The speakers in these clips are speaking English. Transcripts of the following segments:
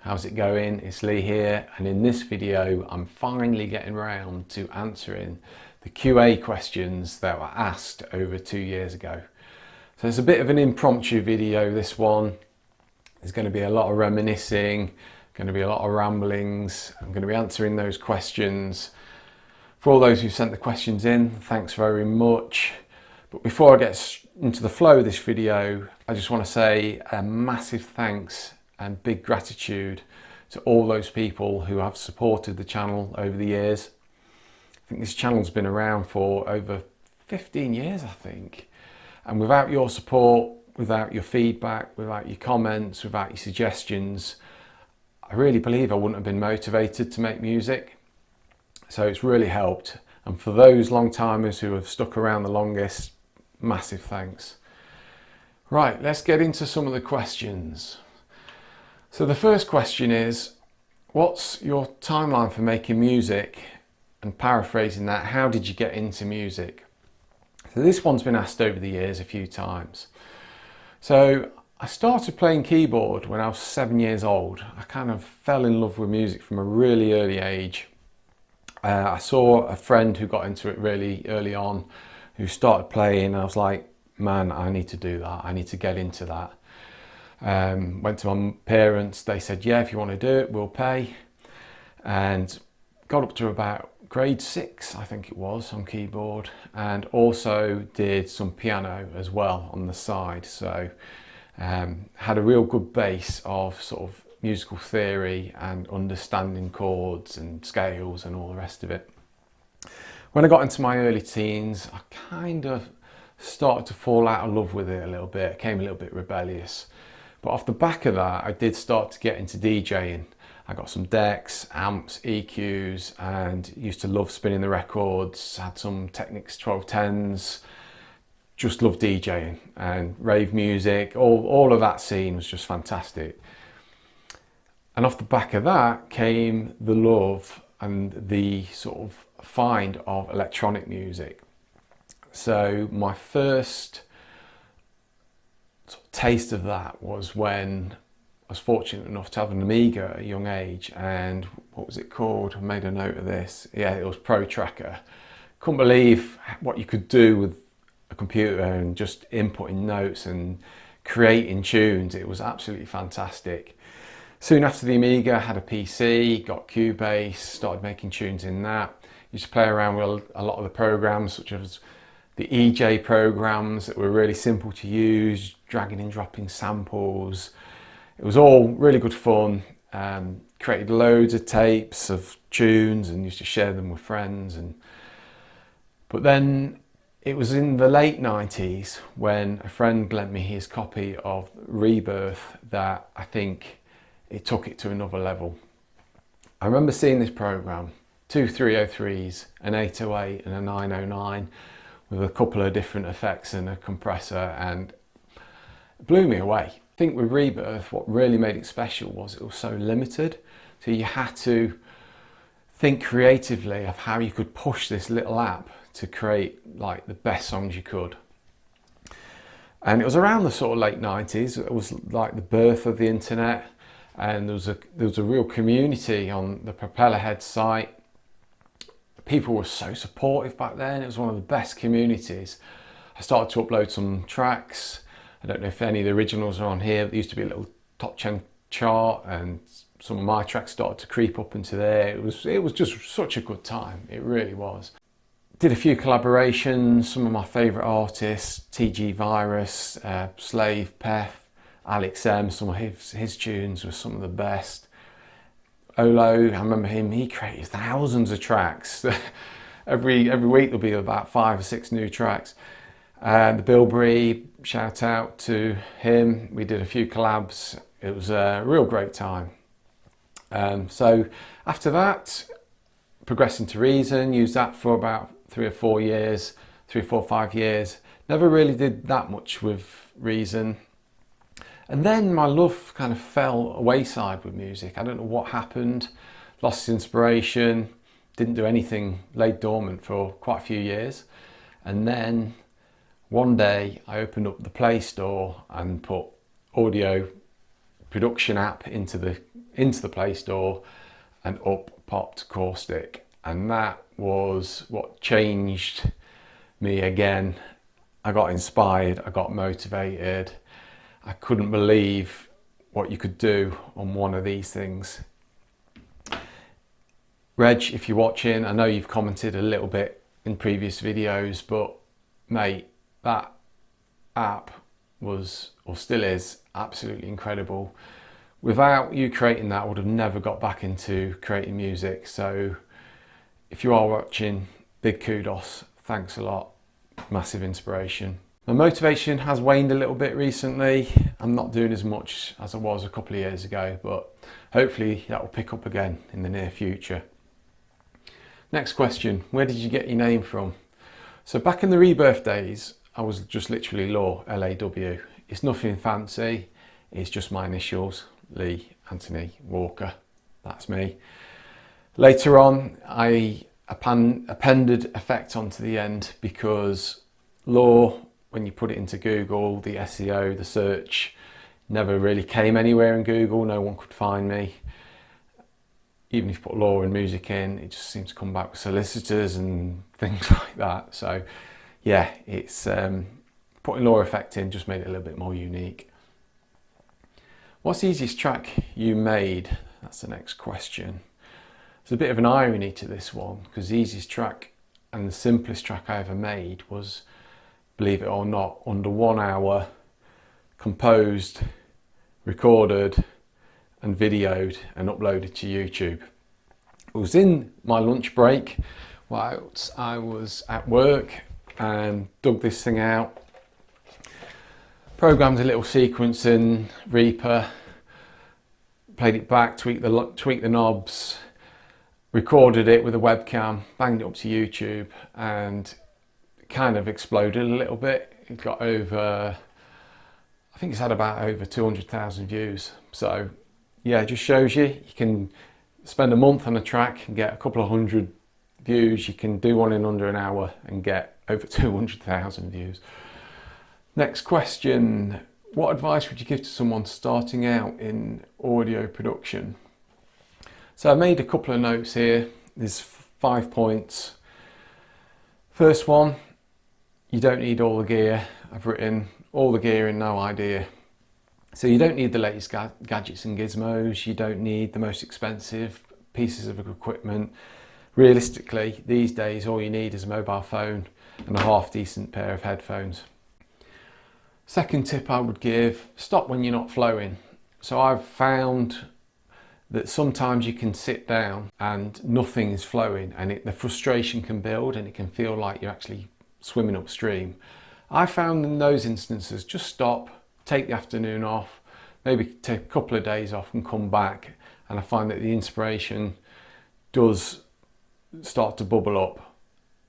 How's it going? It's Lee here, and in this video I'm finally getting around to answering the QA questions that were asked over 2 years ago. So it's a bit of an impromptu video, this one. There's going to be a lot of reminiscing, going to be a lot of ramblings. I'm going to be answering those questions. For all those who sent the questions in, thanks very much. But before I get into the flow of this video, I just want to say a massive thanks and big gratitude to all those people who have supported the channel over the years. I think this channel's been around for over 15 years, I think. And without your support, without your feedback, without your comments, without your suggestions, I really believe I wouldn't have been motivated to make music. So it's really helped. And for those long timers who have stuck around the longest, massive thanks. Right, let's get into some of the questions. So the first question is, what's your timeline for making music? And paraphrasing that, how did you get into music? So this one's been asked over the years a few times. So I started playing keyboard when I was 7 years old. I kind of fell in love with music from a really early age. I saw a friend who got into it really early on, who started playing, and I was like, man, I need to do that. I need to get into that. Went to my parents, they said, yeah, if you want to do it, we'll pay. And got up to about grade 6, I think it was, on keyboard, and also did some piano as well on the side. So had a real good base of sort of musical theory and understanding chords and scales and all the rest of it. When I got into my early teens, I kind of started to fall out of love with it a little bit, became a little bit rebellious. But off the back of that, I did start to get into DJing. I got some decks, amps, EQs, and used to love spinning the records. Had some Technics 1210s. Just loved DJing and rave music. All of that scene was just fantastic. And off the back of that came the love and the sort of find of electronic music. So my first taste of that was when I was fortunate enough to have an Amiga at a young age, and what was it called? I made a note of this. Yeah, it was Pro Tracker. Couldn't believe what you could do with a computer and just inputting notes and creating tunes. It was absolutely fantastic. Soon after the Amiga, I had a PC, got Cubase, started making tunes in that. Used to play around with a lot of the programs, such as the EJ programs that were really simple to use, dragging and dropping samples. It was all really good fun. Created loads of tapes of tunes and used to share them with friends. But then it was in the late 90s when a friend lent me his copy of Rebirth that I think it took it to another level. I remember seeing this program, 2 303s, an 808 and a 909, with a couple of different effects and a compressor, and it blew me away. I think with Rebirth, what really made it special was it was so limited. So you had to think creatively of how you could push this little app to create like the best songs you could. And it was around the sort of late 90s. It was like the birth of the internet, and there was a real community on the Propellerhead site. People were so supportive back then. It was one of the best communities. I started to upload some tracks. I don't know if any of the originals are on here. There used to be a little top 10 chart, and some of my tracks started to creep up into there. It was just such a good time. It really was. Did a few collaborations. Some of my favourite artists, TG Virus, Slave, Pef, Alex M. Some of his tunes were some of the best. Olo, I remember him, he created thousands of tracks. every week there'll be about 5 or 6 new tracks. The Bilberry, shout out to him. We did a few collabs. It was a real great time. So after that, progressing to Reason, used that for about 3 or 4 years, 3, 4, 5 years. Never really did that much with Reason. And then my love kind of fell wayside with music. I don't know what happened, lost inspiration, didn't do anything, laid dormant for quite a few years. And then one day I opened up the Play Store and put audio production app into the into the Play Store, and up popped Caustic. And that was what changed me again. I got inspired, I got motivated. I couldn't believe what you could do on one of these things. Reg, if you're watching, I know you've commented a little bit in previous videos, but mate, that app was, or still is, absolutely incredible. Without you creating that, I would have never got back into creating music. So if you are watching, big kudos, thanks a lot, massive inspiration. My motivation has waned a little bit recently. I'm not doing as much as I was a couple of years ago, but hopefully that will pick up again in the near future. Next question, where did you get your name from? So back in the Rebirth days, I was just literally Law, L-A-W. It's nothing fancy, it's just my initials, Lee Anthony Walker, that's me. Later on, I appended effect onto the end because Law, when you put it into Google, the SEO, the search, never really came anywhere in Google, no one could find me. Even if you put law and music in, it just seems to come back with solicitors and things like that. So yeah, it's putting law effect in just made it a little bit more unique. What's the easiest track you made? That's the next question. There's a bit of an irony to this one, because the easiest track and the simplest track I ever made was, believe it or not, under 1 hour, composed, recorded and videoed and uploaded to YouTube. It was in my lunch break whilst I was at work and dug this thing out, programmed a little sequence in Reaper, played it back, tweaked the knobs, recorded it with a webcam, banged it up to YouTube, and it kind of exploded a little bit. It got over, I think it's had about over 200,000 views. So yeah, it just shows you can spend a month on a track and get a couple of hundred views. You can do one in under an hour and get over 200,000 views. Next question, what advice would you give to someone starting out in audio production? So I made a couple of notes here. There's 5 points. First one, you don't need all the gear. I've written all the gear and no idea. So you don't need the latest gadgets and gizmos, you don't need the most expensive pieces of equipment. Realistically, these days all you need is a mobile phone and a half decent pair of headphones. Second tip I would give, stop when you're not flowing. So I've found that sometimes you can sit down and nothing is flowing, and the frustration can build and it can feel like you're actually swimming upstream. I found in those instances, just stop, take the afternoon off, maybe take a couple of days off and come back, and I find that the inspiration does start to bubble up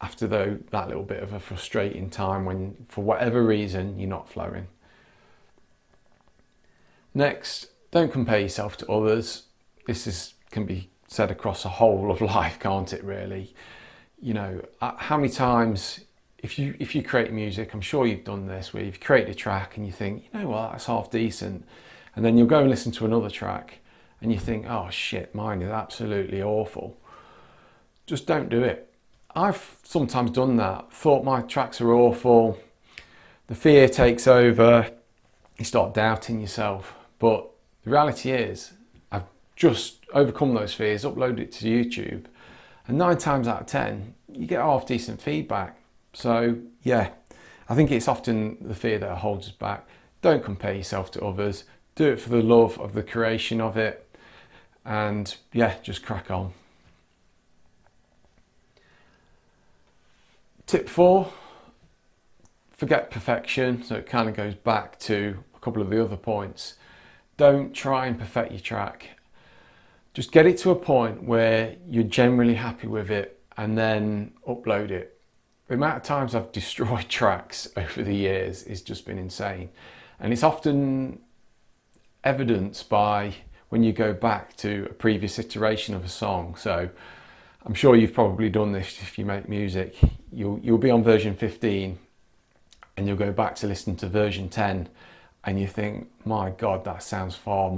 after that little bit of a frustrating time when for whatever reason you're not flowing. Next, don't compare yourself to others. This can be said across the whole of life, can't it really? You know, how many times if you create music, I'm sure you've done this, where you've created a track and you think, you know what, that's half decent. And then you'll go and listen to another track and you think, oh shit, mine is absolutely awful. Just don't do it. I've sometimes done that, thought my tracks are awful. The fear takes over, you start doubting yourself. But the reality is, I've just overcome those fears, uploaded it to YouTube, and 9 times out of 10, you get half decent feedback. So yeah, I think it's often the fear that holds us back. Don't compare yourself to others. Do it for the love of the creation of it. And yeah, just crack on. Tip 4, forget perfection. So it kind of goes back to a couple of the other points. Don't try and perfect your track. Just get it to a point where you're generally happy with it and then upload it. The amount of times I've destroyed tracks over the years has just been insane. And it's often evidenced by when you go back to a previous iteration of a song. So I'm sure you've probably done this if you make music. You'll be on version 15 and you'll go back to listen to version 10 and you think, my God, that sounds far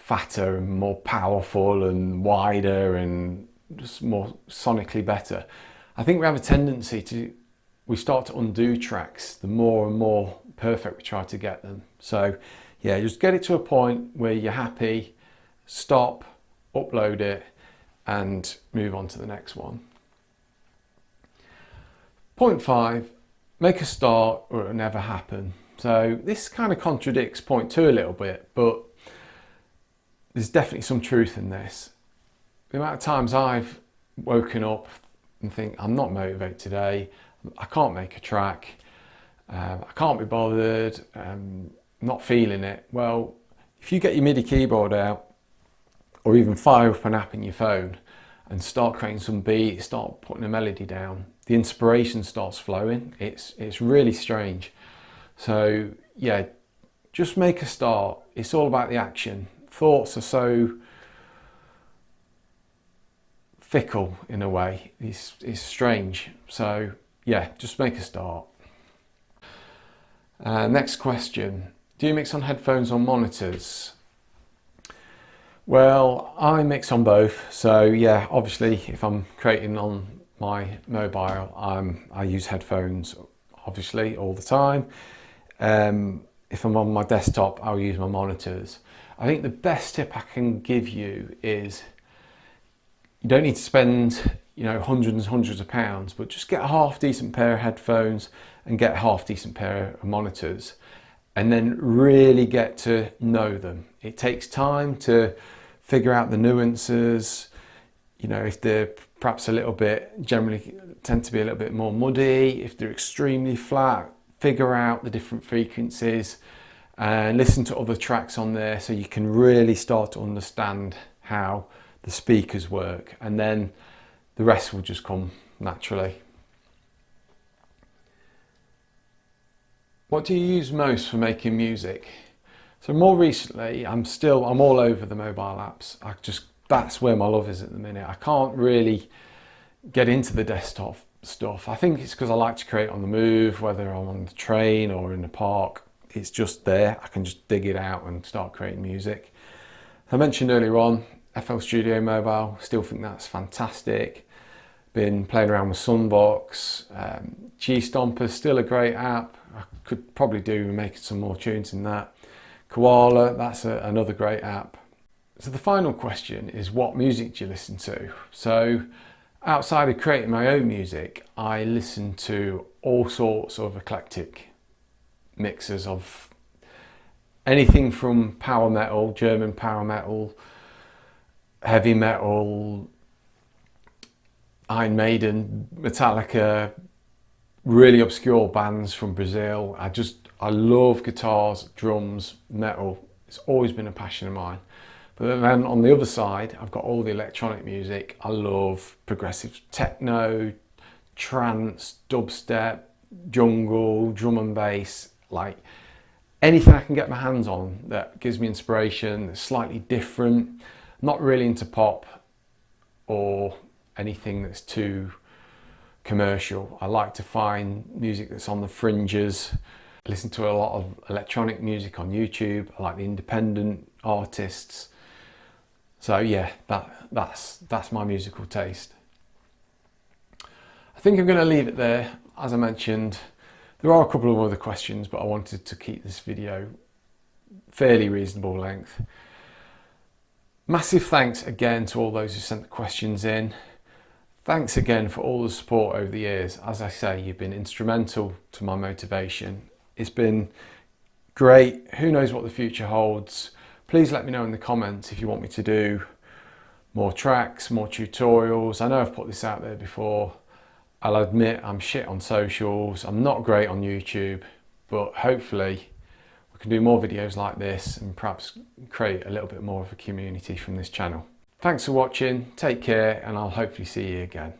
fatter and more powerful and wider and just more sonically better. I think we have a tendency to, we start to undo tracks the more and more perfect we try to get them. So yeah, just get it to a point where you're happy, stop, upload it and move on to the next one. Point 5, make a start or it'll never happen. So this kind of contradicts point 2 a little bit, but there's definitely some truth in this. The amount of times I've woken up and think, I'm not motivated today, I can't make a track, I can't be bothered, not feeling it. Well, if you get your MIDI keyboard out or even fire up an app in your phone and start creating some beat, start putting a melody down, the inspiration starts flowing. It's really strange. So yeah, just make a start. It's all about the action. Thoughts are so fickle in a way. It's strange. So yeah, just make a start. Next question. Do you mix on headphones or monitors? Well, I mix on both. So yeah, obviously if I'm creating on my mobile, I use headphones obviously all the time. If I'm on my desktop, I'll use my monitors. I think the best tip I can give you is you don't need to spend, you know, hundreds and hundreds of pounds, but just get a half decent pair of headphones and get a half decent pair of monitors and then really get to know them. It takes time to figure out the nuances, you know, if they're perhaps a little bit, generally tend to be a little bit more muddy, if they're extremely flat, figure out the different frequencies and listen to other tracks on there so you can really start to understand how the speakers work, and then the rest will just come naturally. What do you use most for making music? So more recently, I'm all over the mobile apps. That's where my love is at the minute. I can't really get into the desktop stuff. I think it's because I like to create on the move, whether I'm on the train or in the park. It's just there. I can just dig it out and start creating music. I mentioned earlier on, FL Studio Mobile, still think that's fantastic. Been playing around with Sunbox. G-Stomper's still a great app. I could probably do making some more tunes in that. Koala, that's another great app. So the final question is, what music do you listen to? So outside of creating my own music, I listen to all sorts of eclectic mixes of anything from power metal, German power metal, heavy metal, Iron Maiden, Metallica, really obscure bands from Brazil. I love guitars, drums, metal. It's always been a passion of mine. But then on the other side, I've got all the electronic music. I love progressive techno, trance, dubstep, jungle, drum and bass, like anything I can get my hands on that gives me inspiration, that's slightly different. Not really into pop or anything that's too commercial. I like to find music that's on the fringes. I listen to a lot of electronic music on YouTube. I like the independent artists. So yeah, that's my musical taste. I think I'm going to leave it there. As I mentioned, there are a couple of other questions, but I wanted to keep this video fairly reasonable length. Massive thanks again to all those who sent the questions in. Thanks again for all the support over the years. As I say, you've been instrumental to my motivation. It's been great. Who knows what the future holds? Please let me know in the comments if you want me to do more tracks, more tutorials. I know I've put this out there before. I'll admit I'm shit on socials. I'm not great on YouTube, but hopefully we can do more videos like this and perhaps create a little bit more of a community from this channel. Thanks for watching, take care, and I'll hopefully see you again.